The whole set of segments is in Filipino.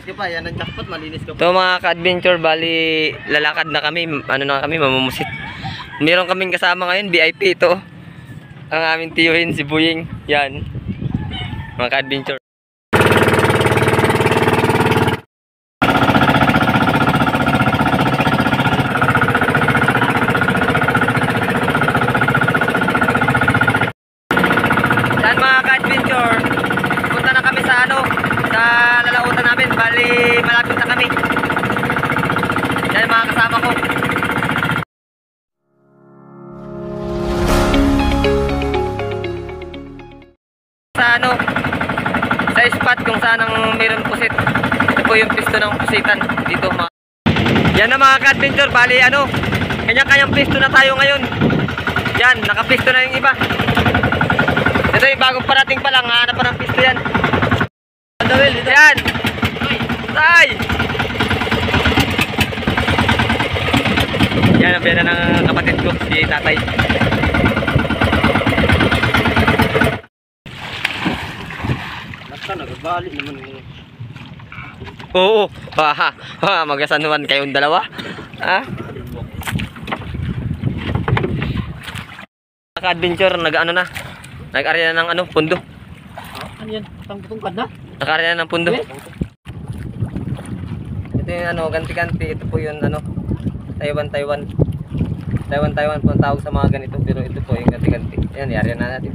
malinis ka pa. Yan ang jackpot, malinis ka pa. Ito mga ka-adventure, bali lalakad na kami. Ano na kami, mamumusit. Meron kaming kasama ngayon, VIP ito. Ang aming tiyuhin, si Buying. Yan. Mga ka-adventure. Yan mga ka-adventure. Punta na kami sa ano, sa lalautan namin. Bali, malapit na kami. Yan mga kasama ko. Sa ano, sa spot kung saan ang mayroon pusit. Ito po yung pisto ng pusitan dito mga. Yan na mga ka-adventure. Bali ano, kanya-kanyang pisto na tayo ngayon. Yan, nakapisto na yung iba. Ito yung bagong parating pa lang, hanap pa ng pisto yan. Yan. Tay! Yan ang pera ng kapatid ko, si tatay. Basta nagbali naman yun. Oo. Magasanuan kayong dalawa. Ha? Naka-adventure, nag-ano na. Nag-area ng ano, pundo. Ano yan? Tungkad na? Nag-area ng pundo. Ito yung ano, ganti-ganti. Ito po yung ano, Taiwan po ang tawag sa mga ganito. Pero ito po yung ganti-ganti. Ayan, area na natin.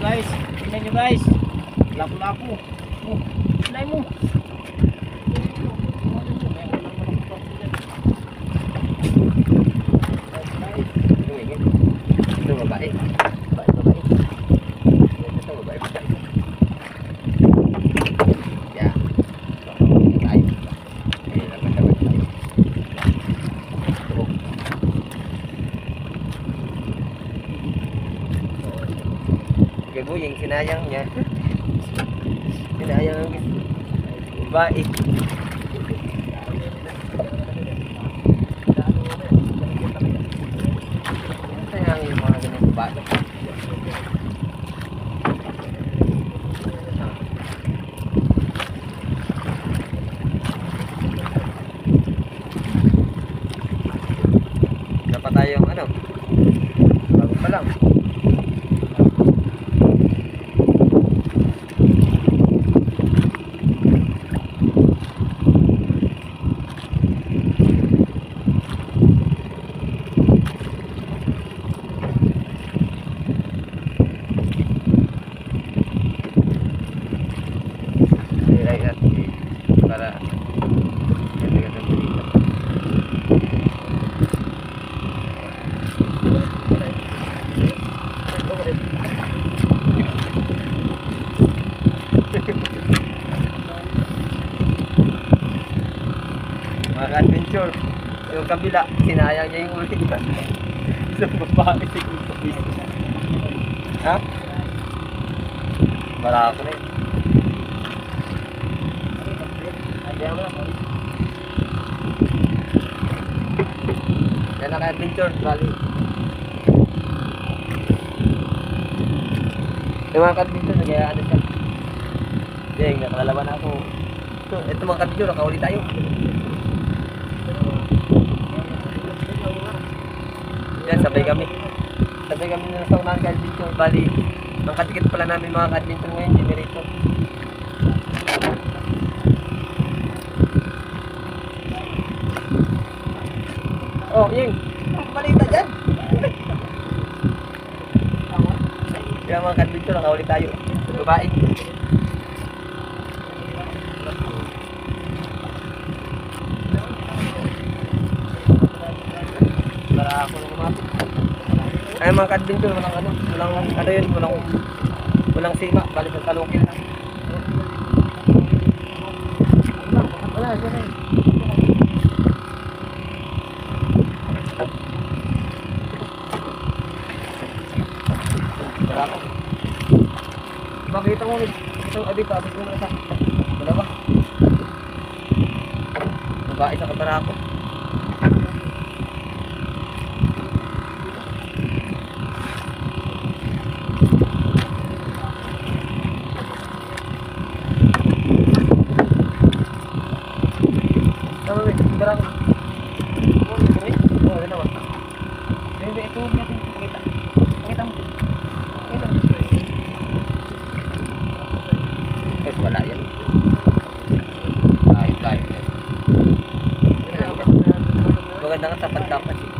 Guys, tingnan nyo guys. Lapo-lapo. Oh, tingnan mo. Ito babae. Ito babae. Ya. Tayo. Kaya Buying, sinayang niya. Sinayang ang babae. Sayang yung mga ganun babae. Dapat tayong ano, bago pa lang. Para ganda-ganda dito. Mga adventure, yung kabila, sinayang niya yung ulit niya. Isang babae siguro. Ha? Marako na yun. Yan na ka-adventure, bali. Yung mga ka-adventure, nagayaan na siya. Deng, nakalalaban ako. Ito mga ka-adventure, nakauli tayo. Yan, sabay kami. Sabay kami na sa unang ka-adventure, bali. Ang katikit pala namin mga ka-adventure ngayon, generator. Oh, yung balita dyan. Kaya mga ka-adventure, nakahuli tayo sa babae. Para ako na kumapit. Ay mga ka-adventure, walang ano yun, walang sima, balik sa talungkin lang. Wala, wala. Berapa? Makita mo ito, dito, abot mo na isa. Dalawa. Babae sa katarako. Tama ba? Katarako. Oo, dalawa. Hindi, ito natin. Pakita. Pakita mo. Pakita mo. Eh, wala yan. Tayo. Maganda nga tapat-tapat eh.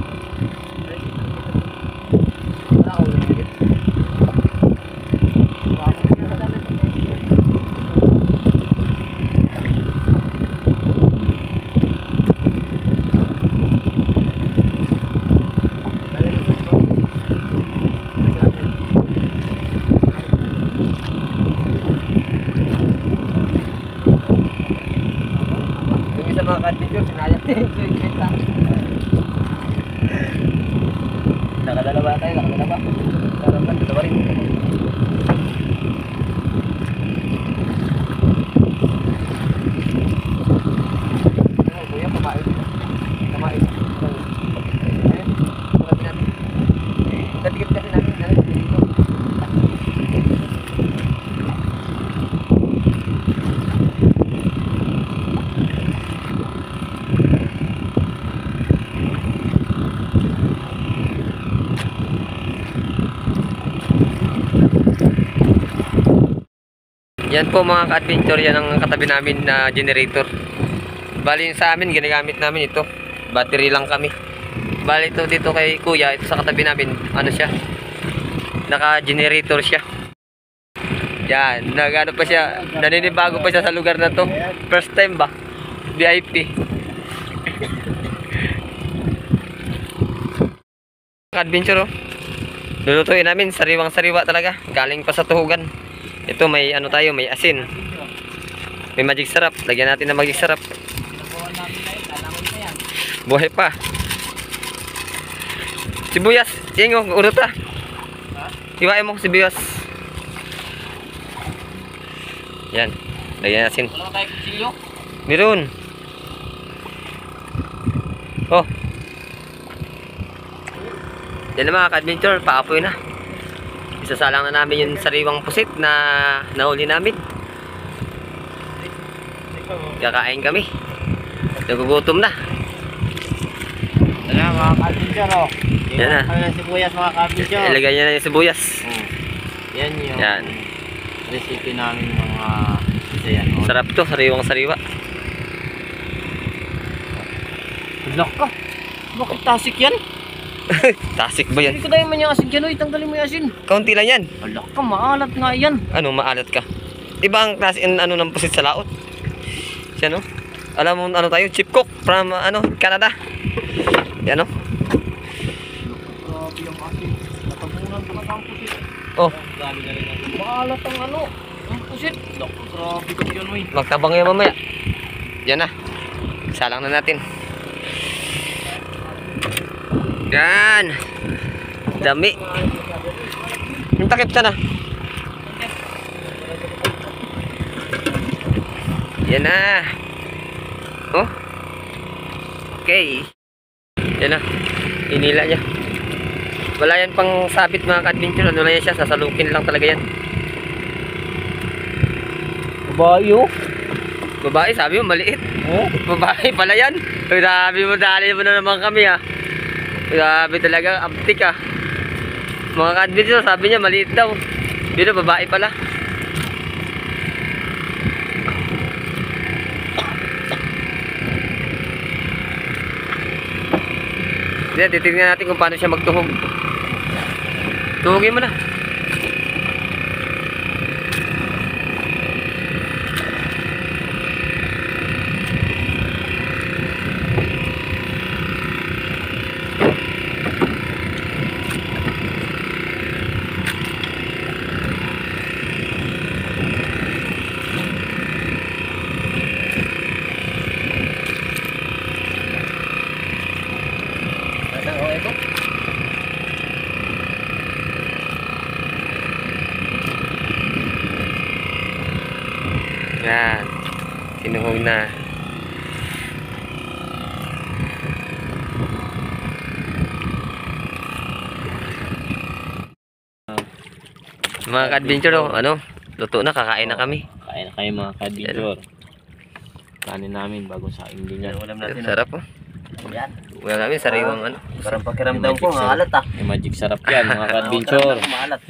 Wala ako ulit. Yung isa mga ka-adventure, sinayang din. Nakadalawa tayo, nakadalawa. Sarap lang, dalawa rin. Oh, kuya, kumain. Kumain. Ayun, kulapin natin. Katigit kasi natin, dito. Yan po mga ka-adventure, yan ang katabi namin na generator. Bali sa amin, ginagamit namin ito. Battery lang kami. Bali ito dito kay kuya, ito sa katabi namin, ano siya? Naka-generator siya. Yan, nagano pa siya, naninibago pa siya sa lugar na to. First time ba? VIP. Adventure oh. Lulutuin namin, sariwang-sariwa talaga. Galing pa sa tuhugan. Ito may ano tayo, may asin. May magic sarap. Lagyan natin ng magic sarap. Buhay pa. Sibuyas. Yan yung urot ah. Hiwain mo sibuyas. Yan. Lagyan natin. Wala tayo kutsilyo? Meron. Oh. Yan na mga ka-adventure. Paapoy na. Isasalang na namin yung sariwang pusit na nahuli namin. Kakain kami. Nagugutom na. Yan na mga ka-adventure oh. Yan na. Yan ang sibuyas mga ka-adventure. Ilagay niya na yung sibuyas. Yan yung Yan. recipe namin mga isa yan. Oh. Sarap to, sariwang sariwa. Lock ka. Bakit tasik yan? Tasik ba yan? Hindi ko tayo man yung asin dyan. Uy, tanggalin mo yung asin. Kaunti lang yan. Alak ka, maalat nga yan. Ano, maalat ka. Iba ang klase ano ng pusit sa laot. Siya no? Alam mo ano tayo? Chip cook from ano, Canada. Yan no? Grabe yung asin. Natabunan pa na ang pusit. Oh, Maalat ang ano. Ang pusit. Grabe ka yan, uy. magtabang yan mamaya. Yan na. Salang na natin. Yan. Dami. Yung takip ka na. Yan na. Oh. Okay. Yan na. Inila niya. Wala yan pang sabit mga ka-adventure. Ano lang yan siya. Sasalukin lang talaga yan. Babae oh. Babae, sabi mo maliit. Oh? Babae pala yan. Sabi mo, dali mo na naman kami ha. Grabe talaga, abtik ah. Mga ka-adventure, sabi niya maliit daw. Dito, babae pala. Yan, titignan natin kung paano siya magtuhog. Tuhugin mo na. Yan. Sinuhog na. Mga ka-adventure, oh, ano? Luto na, kakain na kami. Kain na kayo mga ka-adventure. Kanin namin bagong saing din yan. Ulam natin. Sarap, oh. Yan. Ulam namin, sariwang ano. Parang pakiramdam ko, maalat ah. Yung magic sarap yan mga ka-adventure. Maalat.